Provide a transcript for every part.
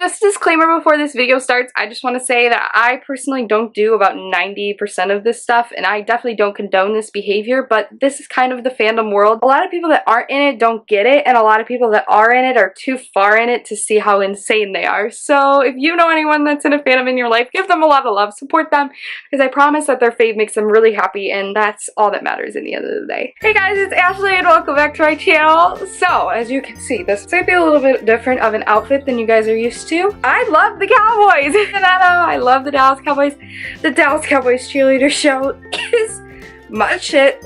Just a disclaimer before this video starts, I just want to say that I personally don't do about 90% of this stuff, and I definitely don't condone this behavior, but this is kind of the fandom world. A lot of people that aren't in it don't get it, and a lot of people that are in it are too far in it to see how insane they are. So if you know anyone that's in a fandom in your life, give them a lot of love, support them, because I promise that their fave makes them really happy, and that's all that matters in the end of the day. Hey guys, it's Ashley, and welcome back to my channel. So, as you can see, this might be a little bit different of an outfit than you guys are used to. I love the Cowboys! I love the Dallas Cowboys. The Dallas Cowboys cheerleader show is my shit.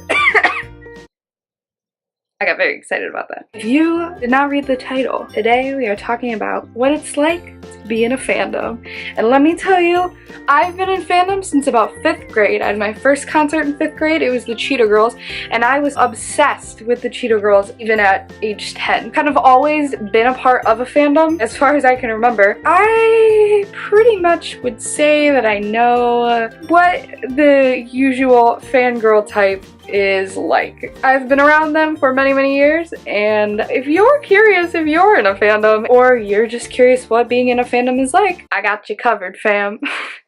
I got very excited about that. If you did not read the title, today we are talking about what it's like to be in a fandom. And let me tell you, I've been in fandom since about 5th grade. I had my first concert in 5th grade. It was the Cheetah Girls, and I was obsessed with the Cheetah Girls even at age 10. Kind of always been a part of a fandom as far as I can remember. I pretty much would say that I know what the usual fangirl type is like. I've been around them for many years, and if you're curious if you're in a fandom, or you're just curious what being in a fandom is like, I got you covered, fam.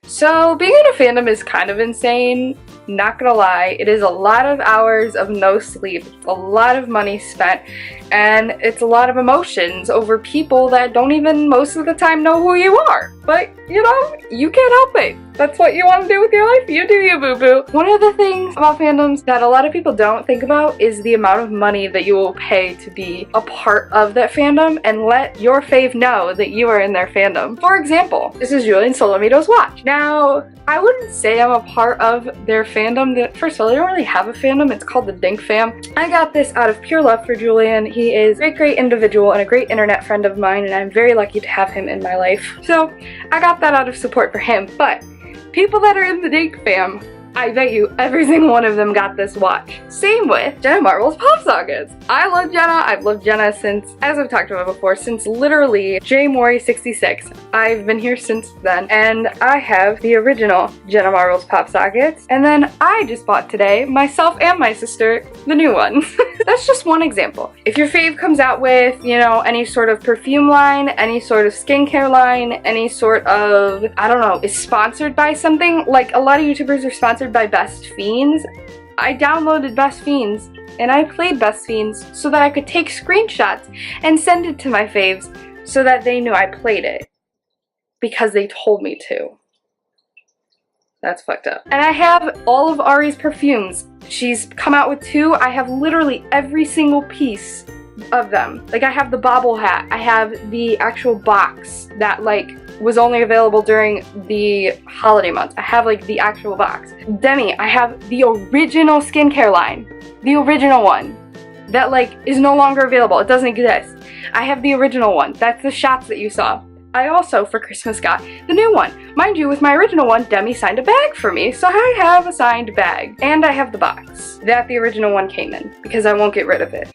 So being in a fandom is kind of insane, not gonna lie. It is a lot of hours of no sleep, a lot of money spent, and it's a lot of emotions over people that don't even most of the time know who you are. But, you know, you can't help it. That's what you want to do with your life, you do you, boo-boo. One of the things about fandoms that a lot of people don't think about is the amount of money that you will pay to be a part of that fandom and let your fave know that you are in their fandom. For example, this is Julian Solomito's watch. Now, I wouldn't say I'm a part of their fandom. First of all, they don't really have a fandom. It's called the Dink Fam. I got this out of pure love for Julian. He is a great individual and a great internet friend of mine, and I'm very lucky to have him in my life. So I got that out of support for him. But people that are in the Dink Fam, I bet you every single one of them got this watch. Same with Jenna Marbles Pop Sockets. I love Jenna. I've loved Jenna since, as I've talked about before, since literally JMori66. I've been here since then, and I have the original Jenna Marbles Pop Sockets, and then I just bought today, myself and my sister, the new one. That's just one example. If your fave comes out with, you know, any sort of perfume line, any sort of skincare line, any sort of, I don't know, is sponsored by something, like a lot of YouTubers are sponsored by Best Fiends. I downloaded Best Fiends and I played Best Fiends so that I could take screenshots and send it to my faves so that they knew I played it because they told me to. That's fucked up. And I have all of Ari's perfumes. She's come out with 2. I have literally every single piece of them. Like, I have the bobble hat. I have the actual box that, like, was only available during the holiday months. I have, like, the actual box. Demi, I have the original skincare line. The original one. That, like, is no longer available. It doesn't exist. I have the original one. That's the shots that you saw. I also, for Christmas, got the new one. Mind you, with my original one, Demi signed a bag for me, so I have a signed bag. And I have the box that the original one came in, because I won't get rid of it.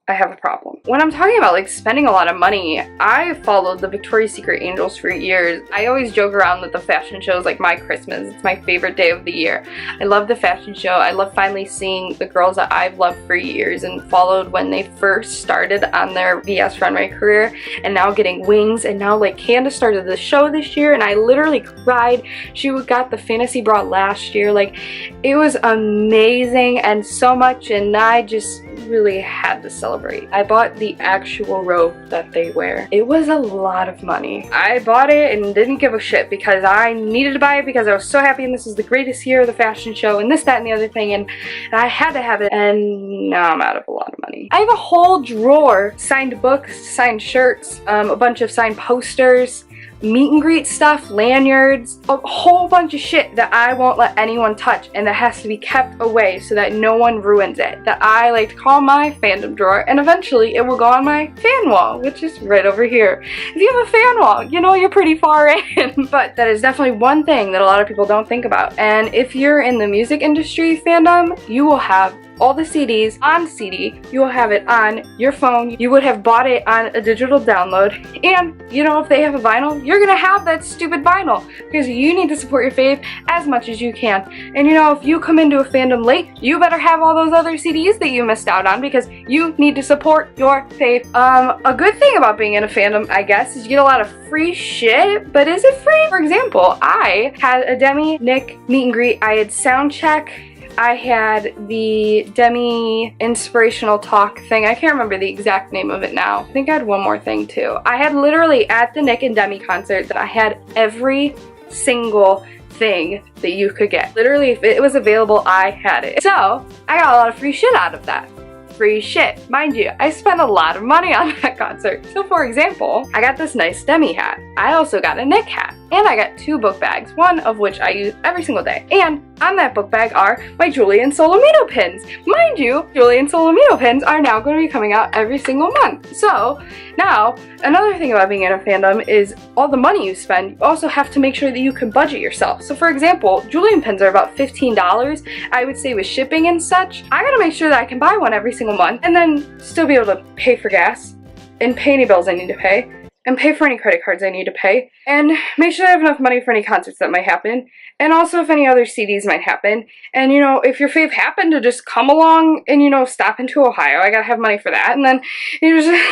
I have a problem. When I'm talking about, like, spending a lot of money, I followed the Victoria's Secret Angels for years. I always joke around that the fashion show is like my Christmas. It's my favorite day of the year. I love the fashion show. I love finally seeing the girls that I've loved for years and followed when they first started on their VS runway career, and now getting wings, and now, like, Candace started the show this year and I literally cried. She got the fantasy bra last year. Like, it was amazing and so much, and I just really had to celebrate. I bought the actual robe that they wear. It was a lot of money. I bought it and didn't give a shit because I needed to buy it because I was so happy and this is the greatest year of the fashion show and this, that, and the other thing, and I had to have it, and now I'm out of a lot of money. I have a whole drawer, signed books, signed shirts, a bunch of signed posters, meet and greet stuff, lanyards, a whole bunch of shit that I won't let anyone touch and that has to be kept away so that no one ruins it, that I like to call my fandom drawer, and eventually it will go on my fan wall, which is right over here. If you have a fan wall, you know you're pretty far in. But that is definitely one thing that a lot of people don't think about, and if you're in the music industry fandom, you will have all the CDs on CD. You will have it on your phone. You would have bought it on a digital download. And, you know, if they have a vinyl, you're gonna have that stupid vinyl because you need to support your fave as much as you can. And, you know, if you come into a fandom late, you better have all those other CDs that you missed out on because you need to support your fave. A good thing about being in a fandom, I guess, is you get a lot of free shit, but is it free? For example, I had a Demi Nick meet and greet. I had sound check. I had the Demi inspirational talk thing. I can't remember the exact name of it now. I think I had one more thing too. I had literally at the Nick and Demi concert that I had every single thing that you could get. Literally, if it was available, I had it. So I got a lot of free shit out of that. Free shit. Mind you, I spent a lot of money on that concert. So for example, I got this nice Demi hat. I also got a Nick hat. And I got 2 book bags, one of which I use every single day. And on that book bag are my Julian Solomito pins. Mind you, Julian Solomito pins are now going to be coming out every single month. So now, another thing about being in a fandom is all the money you spend, you also have to make sure that you can budget yourself. So for example, Julian pins are about $15. I would say with shipping and such, I gotta make sure that I can buy one every single month and then still be able to pay for gas and pay any bills I need to pay, and pay for any credit cards I need to pay, and make sure I have enough money for any concerts that might happen, and also if any other CDs might happen. And you know, if your fave happened to just come along and, you know, stop into Ohio, I gotta have money for that, and then you just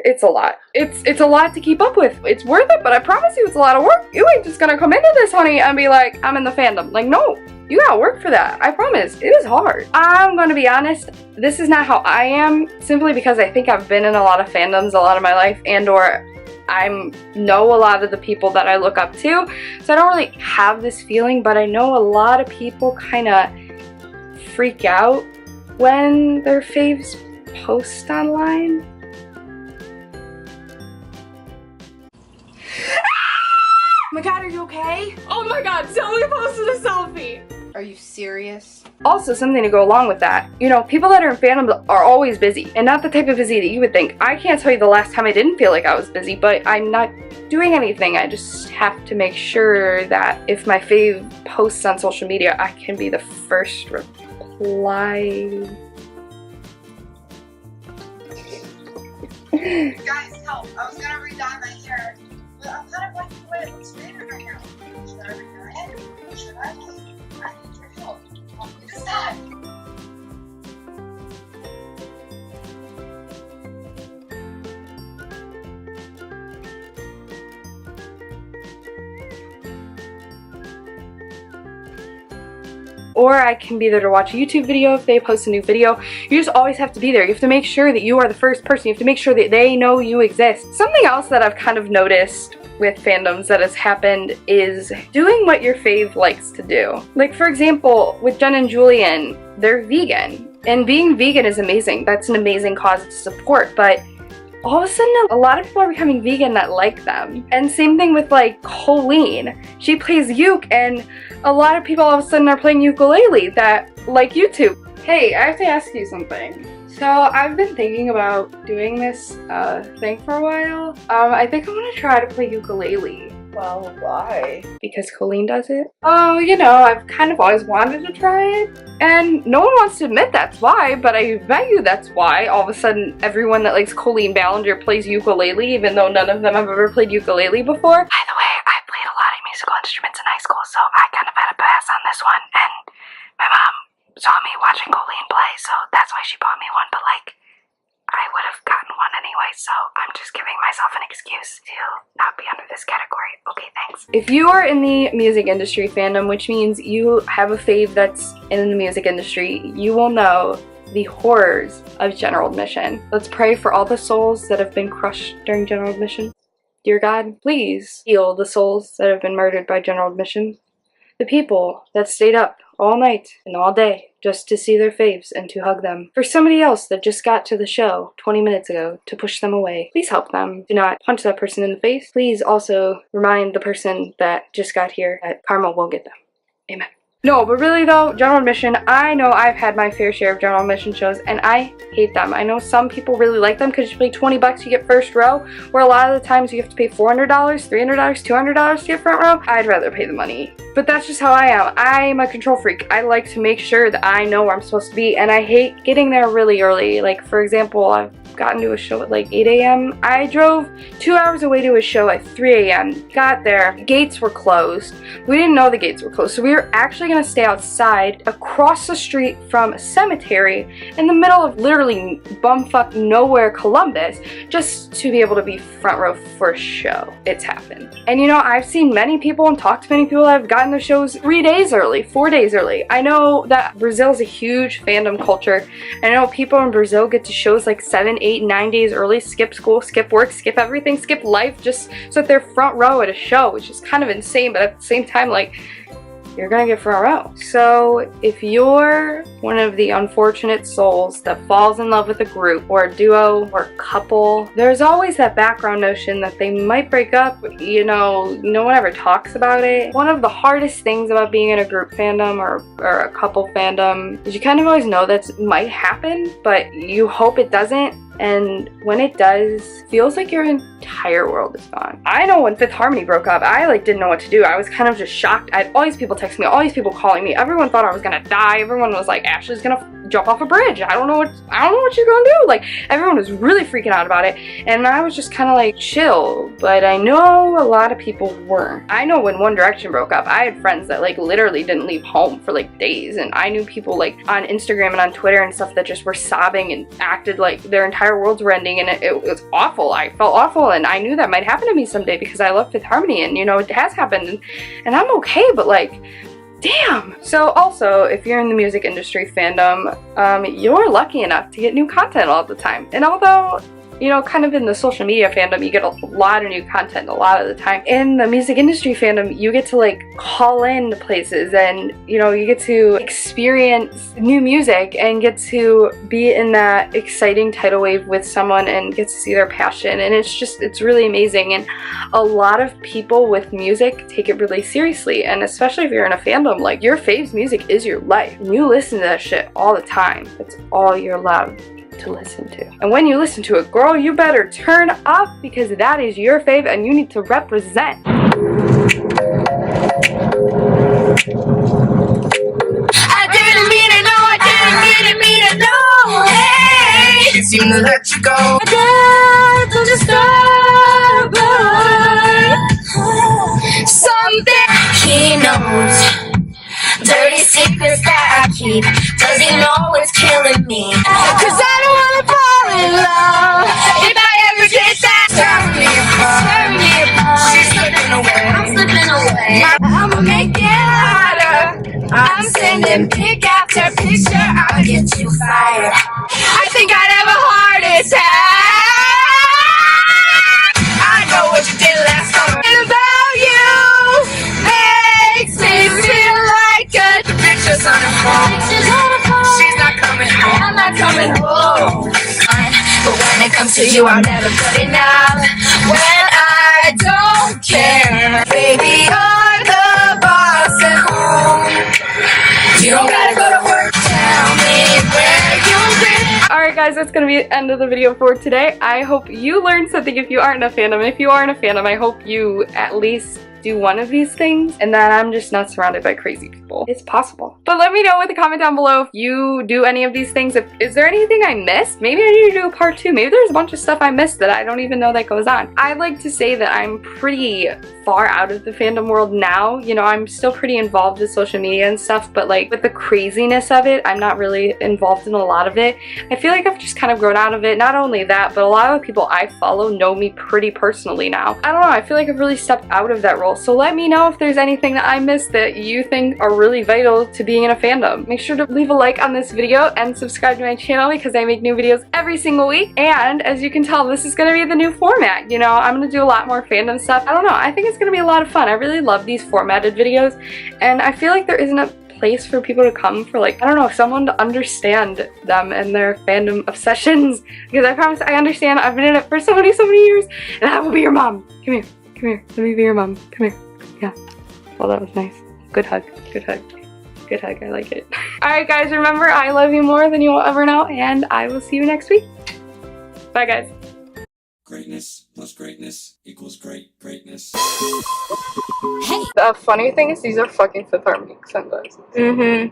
it's a lot. It's a lot to keep up with. It's worth it, but I promise you it's a lot of work. You ain't just gonna come into this, honey, and be like, I'm in the fandom. Like, no. You gotta work for that. I promise. It is hard. I'm gonna be honest, this is not how I am, simply because I think I've been in a lot of fandoms a lot of my life, and or I know a lot of the people that I look up to, so I don't really have this feeling, but I know a lot of people kind of freak out when their faves post online. Oh my god, are you okay? Oh my god, Zoe posted a selfie! Are you serious? Also, something to go along with that, you know, people that are in fandoms are always busy, and not the type of busy that you would think. I can't tell you the last time I didn't feel like I was busy, but I'm not doing anything. I just have to make sure that if my fave posts on social media, I can be the first reply. Guys, help. I was gonna redye my hair, but I'm kind of liking the way it looks faded right now. Should I redye it? Should I? I need your help. Help me decide. Or I can be there to watch a YouTube video if they post a new video. You just always have to be there. You have to make sure that you are the first person. You have to make sure that they know you exist. Something else that I've kind of noticed with fandoms that has happened is doing what your fave likes to do. Like for example, with Jen and Julian, they're vegan. And being vegan is amazing. That's an amazing cause to support, but all of a sudden a lot of people are becoming vegan that like them. And same thing with like Colleen. She plays uke, and a lot of people all of a sudden are playing ukulele that like YouTube. Hey, I have to ask you something. So I've been thinking about doing this thing for a while. I think I'm gonna try to play ukulele. Well, why? Because Colleen does it. Oh, you know, I've kind of always wanted to try it. And no one wants to admit that's why, but I bet you that's why all of a sudden everyone that likes Colleen Ballinger plays ukulele, even though none of them have ever played ukulele before. By the way, I played a lot of musical instruments in high school, so I kind of had a pass on this one. And my mom saw me watching Colleen play, so that's why she bought me one, but like, I would have gotten one anyway, so I'm just giving myself an excuse to not be under this category. Okay, thanks. If you are in the music industry fandom, which means you have a fave that's in the music industry, you will know the horrors of general admission. Let's pray for all the souls that have been crushed during general admission. Dear God, please heal the souls that have been murdered by general admission. The people that stayed up all night and all day just to see their faves and to hug them. For somebody else that just got to the show 20 minutes ago to push them away, please help them. Do not punch that person in the face. Please also remind the person that just got here that karma will get them. Amen. No, but really though, general admission, I know I've had my fair share of general admission shows and I hate them. I know some people really like them because you pay 20 bucks, you get first row, where a lot of the times you have to pay $400, $300, $200 to get front row. I'd rather pay the money But that's just how I am. I'm a control freak. I like to make sure that I know where I'm supposed to be, and I hate getting there really early. Like, for example, I've gotten to a show at like 8 a.m. I drove 2 hours away to a show at 3 a.m. Got there, gates were closed. We didn't know the gates were closed, so we were actually gonna stay outside across the street from a cemetery in the middle of literally bumfuck nowhere Columbus, just to be able to be front row for a show. It's happened. And you know, I've seen many people and talked to many people that have gotten their shows 3 days early, 4 days early. I know that Brazil is a huge fandom culture. I know people in Brazil get to shows like 7, 8, 9 days early, skip school, skip work, skip everything, skip life, just so that they're front row at a show, which is kind of insane, but at the same time, like, you're gonna get front row. So if you're one of the unfortunate souls that falls in love with a group or a duo or a couple, there's always that background notion that they might break up. You know, no one ever talks about it. One of the hardest things about being in a group fandom or a couple fandom is you kind of always know that might happen, but you hope it doesn't. And when it does, it feels like your entire world is gone. I know when Fifth Harmony broke up, I like didn't know what to do. I was kind of just shocked. I had all these people texting me, all these people calling me. Everyone thought I was gonna die. Everyone was like, Ashley's gonna jump off a bridge. I don't know what she's gonna do. Like, everyone was really freaking out about it, and I was just kind of like chill. But I know a lot of people weren't. I know when One Direction broke up, I had friends that like literally didn't leave home for like days, and I knew people like on Instagram and on Twitter and stuff that just were sobbing and acted like their entire worlds were ending, and it was awful. I felt awful, and I knew that might happen to me someday because I love Fifth Harmony, and you know, it has happened, and I'm okay, but like, damn. So also, if you're in the music industry fandom, you're lucky enough to get new content all the time. And although, you know, kind of in the social media fandom, you get a lot of new content a lot of the time. In the music industry fandom, you get to like call in to places, and you know, you get to experience new music and get to be in that exciting tidal wave with someone and get to see their passion, and it's really amazing. And a lot of people with music take it really seriously, and especially if you're in a fandom, like, your fave's music is your life. And you listen to that shit all the time. It's all you're allowed to listen to. And when you listen to it, girl, you better turn up, because that is your fave and you need to represent. I didn't mean it, no, I didn't mean it, no, hey, can't seem to let you go. I don't disturb something he knows. Dirty secrets that I keep. Does he know it's killing me? Cause I don't wanna fall in love. If I ever get that, tear me apart. She's slipping away, I'm slipping away. I'ma make it harder. I'm sending pic after picture. I'll get you fired. I think I'd have a heart attack. I know what you did last summer. And about you makes me feel like the picture's on her phone. She's not coming home. I'm not coming home. But when it comes to you, I'm never good enough. When I don't care, baby, you're the boss at home. You don't gotta go to work. Tell me where you've been. Alright guys, that's gonna be the end of the video for today. I hope you learned something if you aren't in a fandom. And if you are in a fandom, I hope you at least do one of these things, and that I'm just not surrounded by crazy people. It's possible. But let me know in the comment down below if you do any of these things. Is there anything I missed? Maybe I need to do a part 2. Maybe there's a bunch of stuff I missed that I don't even know that goes on. I'd like to say that I'm pretty far out of the fandom world now. You know, I'm still pretty involved with social media and stuff, but like with the craziness of it, I'm not really involved in a lot of it. I feel like I've just kind of grown out of it. Not only that, but a lot of the people I follow know me pretty personally now. I don't know, I feel like I've really stepped out of that role. So let me know if there's anything that I missed that you think are really vital to being in a fandom. Make sure to leave a like on this video and subscribe to my channel, because I make new videos every single week. And as you can tell, this is going to be the new format. You know, I'm going to do a lot more fandom stuff. I don't know, I think it's going to be a lot of fun. I really love these formatted videos, and I feel like there isn't a place for people to come for, like, I don't know, someone to understand them and their fandom obsessions, because I promise I understand. I've been in it for so many years, and I will be your mom. Come here, let me be your mom. Come here. Yeah. Well, that was nice. Good hug. Good hug. Good hug. I like it. Alright guys, remember, I love you more than you will ever know, and I will see you next week. Bye guys. Greatness plus greatness equals greatness. The funny thing is these are fucking Fifth Harmony sunglasses.